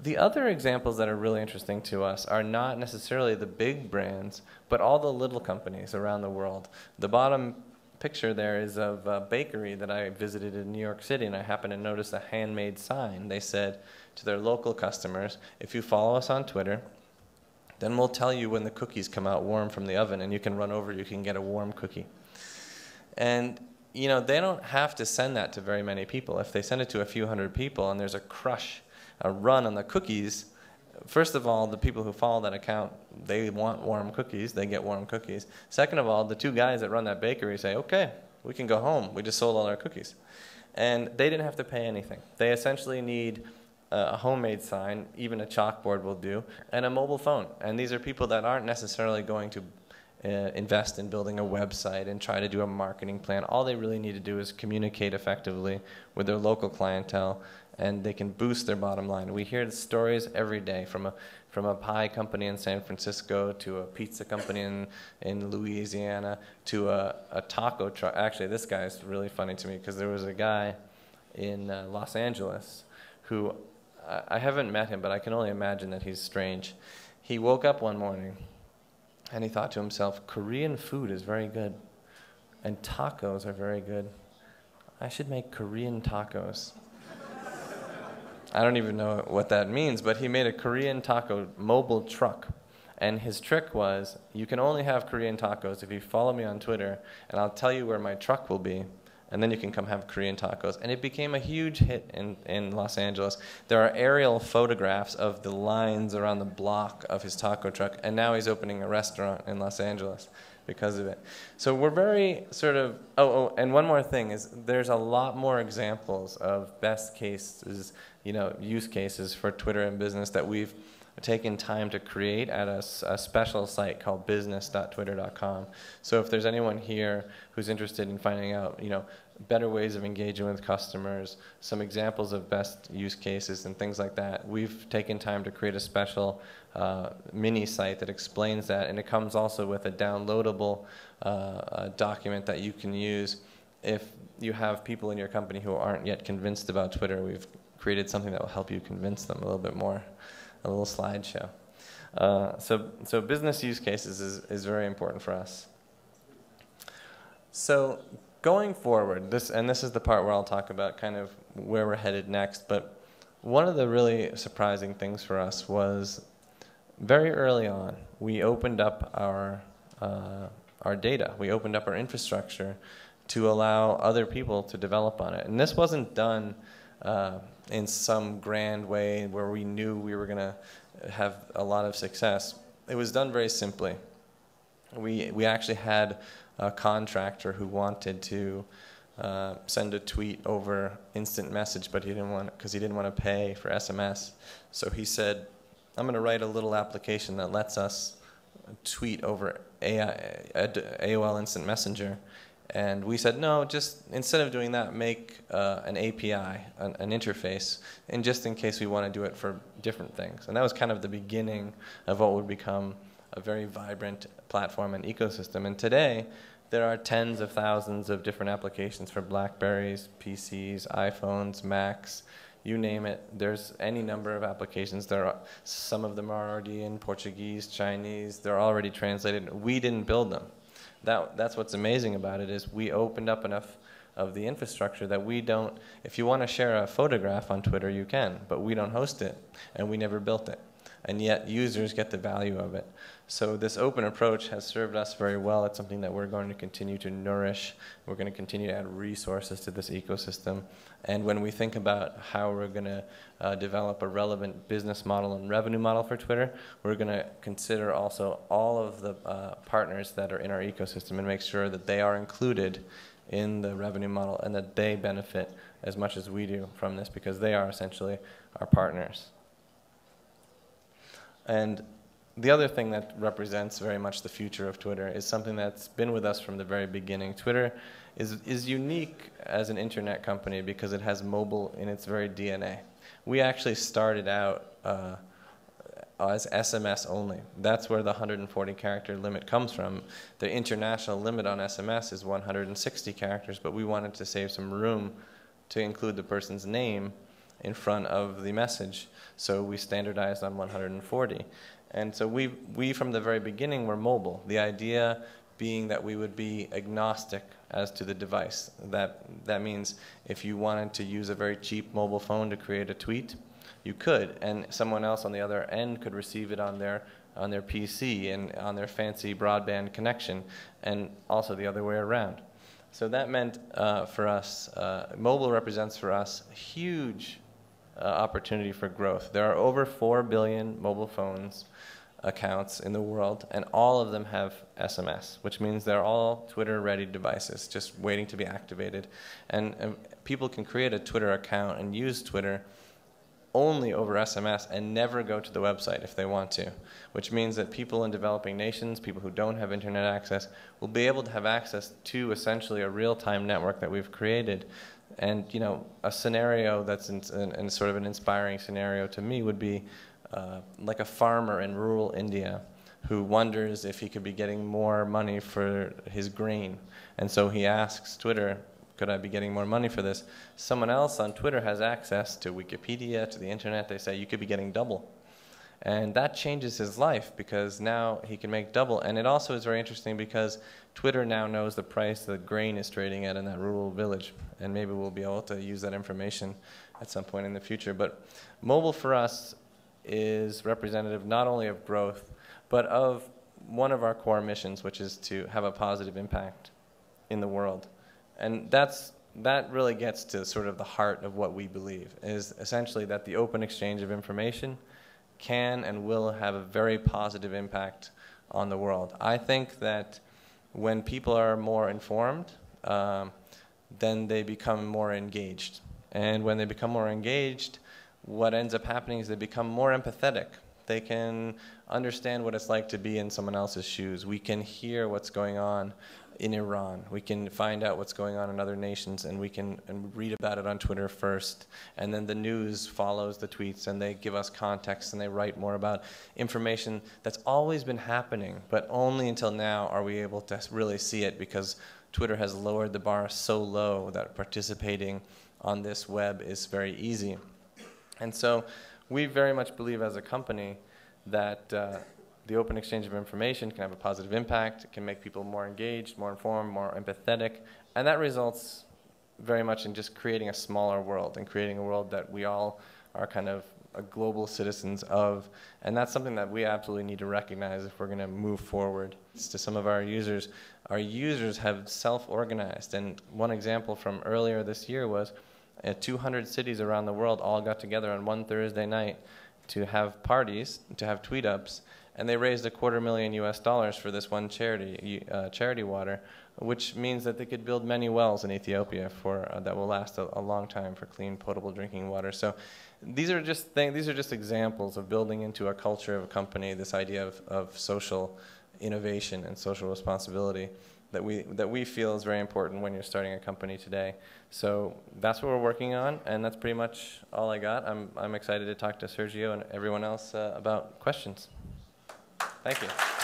The other examples that are really interesting to us are not necessarily the big brands, but all the little companies around the world. The bottom picture there is of a bakery that I visited in New York City, and I happened to notice a handmade sign. They said to their local customers, if you follow us on Twitter, then we'll tell you when the cookies come out warm from the oven, and you can run over, you can get a warm cookie. And you know, they don't have to send that to very many people. If they send it to a few hundred people and there's a run on the cookies, first of all, the people who follow that account, they want warm cookies, they get warm cookies. Second of all, the two guys that run that bakery say, okay, we can go home, we just sold all our cookies. And they didn't have to pay anything. They essentially need a homemade sign, even a chalkboard will do, and a mobile phone. And these are people that aren't necessarily going to invest in building a website and try to do a marketing plan. All they really need to do is communicate effectively with their local clientele, and they can boost their bottom line. We hear the stories every day from a pie company in San Francisco to a pizza company in Louisiana to a taco truck. Actually, this guy is really funny to me because there was a guy in Los Angeles who, I haven't met him, but I can only imagine that he's strange. He woke up one morning and he thought to himself, Korean food is very good, and tacos are very good. I should make Korean tacos. I don't even know what that means, but he made a Korean taco mobile truck. And his trick was, you can only have Korean tacos if you follow me on Twitter, and I'll tell you where my truck will be, and then you can come have Korean tacos. And it became a huge hit in Los Angeles. There are aerial photographs of the lines around the block of his taco truck, and now he's opening a restaurant in Los Angeles because of it. So we're very sort of, and one more thing is there's a lot more examples of best cases, you know, use cases for Twitter and business that we've taken time to create at a special site called business.twitter.com. So if there's anyone here who's interested in finding out, you know, better ways of engaging with customers, some examples of best use cases and things like that, we've taken time to create a special mini site that explains that, and it comes also with a downloadable document that you can use if you have people in your company who aren't yet convinced about Twitter. We've created something that will help you convince them a little bit more. A little slideshow. So business use cases is very important for us. So going forward, this is the part where I'll talk about kind of where we're headed next, but one of the really surprising things for us was very early on, we opened up our data. We opened up our infrastructure to allow other people to develop on it. And this wasn't done in some grand way where we knew we were going to have a lot of success. It was done very simply. We actually had a contractor who wanted to send a tweet over instant message, but he didn't want, because he didn't want to pay for SMS. So he said, I'm going to write a little application that lets us tweet over AOL Instant Messenger. And we said, no, just instead of doing that, make an API, an interface, and just in case we want to do it for different things. And that was kind of the beginning of what would become a very vibrant platform and ecosystem. And today, there are tens of thousands of different applications for BlackBerries, PCs, iPhones, Macs, you name it. There's any number of applications. Some of them are already in Portuguese, Chinese. They're already translated. We didn't build them. That's what's amazing about it, is we opened up enough of the infrastructure that we don't, if you want to share a photograph on Twitter, you can, but we don't host it, and we never built it. And yet users get the value of it. So this open approach has served us very well. It's something that we're going to continue to nourish. We're going to continue to add resources to this ecosystem. And when we think about how we're going to develop a relevant business model and revenue model for Twitter, we're going to consider also all of the partners that are in our ecosystem and make sure that they are included in the revenue model and that they benefit as much as we do from this, because they are essentially our partners. And the other thing that represents very much the future of Twitter is something that's been with us from the very beginning. Twitter is unique as an internet company because it has mobile in its very DNA. We actually started out as SMS only. That's where the 140 character limit comes from. The international limit on SMS is 160 characters, but we wanted to save some room to include the person's name in front of the message. So we standardized on 140. And so we from the very beginning were mobile. The idea being that we would be agnostic as to the device. That means if you wanted to use a very cheap mobile phone to create a tweet, you could, and someone else on the other end could receive it on their PC and on their fancy broadband connection, and also the other way around. So that meant for us, mobile represents for us a huge opportunity for growth. There are over 4 billion mobile phones accounts in the world, and all of them have SMS, which means they're all Twitter-ready devices, just waiting to be activated. And people can create a Twitter account and use Twitter only over SMS and never go to the website if they want to, which means that people in developing nations, people who don't have internet access, will be able to have access to essentially a real-time network that we've created. And you know, a scenario that's in sort of an inspiring scenario to me would be like a farmer in rural India who wonders if he could be getting more money for his grain. And so he asks Twitter, could I be getting more money for this? Someone else on Twitter has access to Wikipedia, to the internet. They say, you could be getting double. And that changes his life because now he can make double. And it also is very interesting because Twitter now knows the price that grain is trading at in that rural village. And maybe we'll be able to use that information at some point in the future. But mobile for us is representative not only of growth, but of one of our core missions, which is to have a positive impact in the world. And that really gets to sort of the heart of what we believe, is essentially that the open exchange of information can and will have a very positive impact on the world. I think that when people are more informed, then they become more engaged. And when they become more engaged, what ends up happening is they become more empathetic. They can understand what it's like to be in someone else's shoes. We can hear what's going on in Iran. We can find out what's going on in other nations, and we can read about it on Twitter first. And then the news follows the tweets, and they give us context, and they write more about information that's always been happening, but only until now are we able to really see it because Twitter has lowered the bar so low that participating on this web is very easy. And so we very much believe as a company that the open exchange of information can have a positive impact. It can make people more engaged, more informed, more empathetic. And that results very much in just creating a smaller world and creating a world that we all are kind of global citizens of. And that's something that we absolutely need to recognize if we're going to move forward. To some of our users have self-organized. And one example from earlier this year was 200 cities around the world all got together on one Thursday night to have parties, to have tweet-ups, and they raised $250,000 US for this one charity water, which means that they could build many wells in Ethiopia that will last a long time for clean, potable drinking water. So these are just examples of building into a culture of a company this idea of social innovation and social responsibility that we feel is very important when you're starting a company today. So that's what we're working on, and that's pretty much all I got. I'm excited to talk to Sergio and everyone else about questions. Thank you.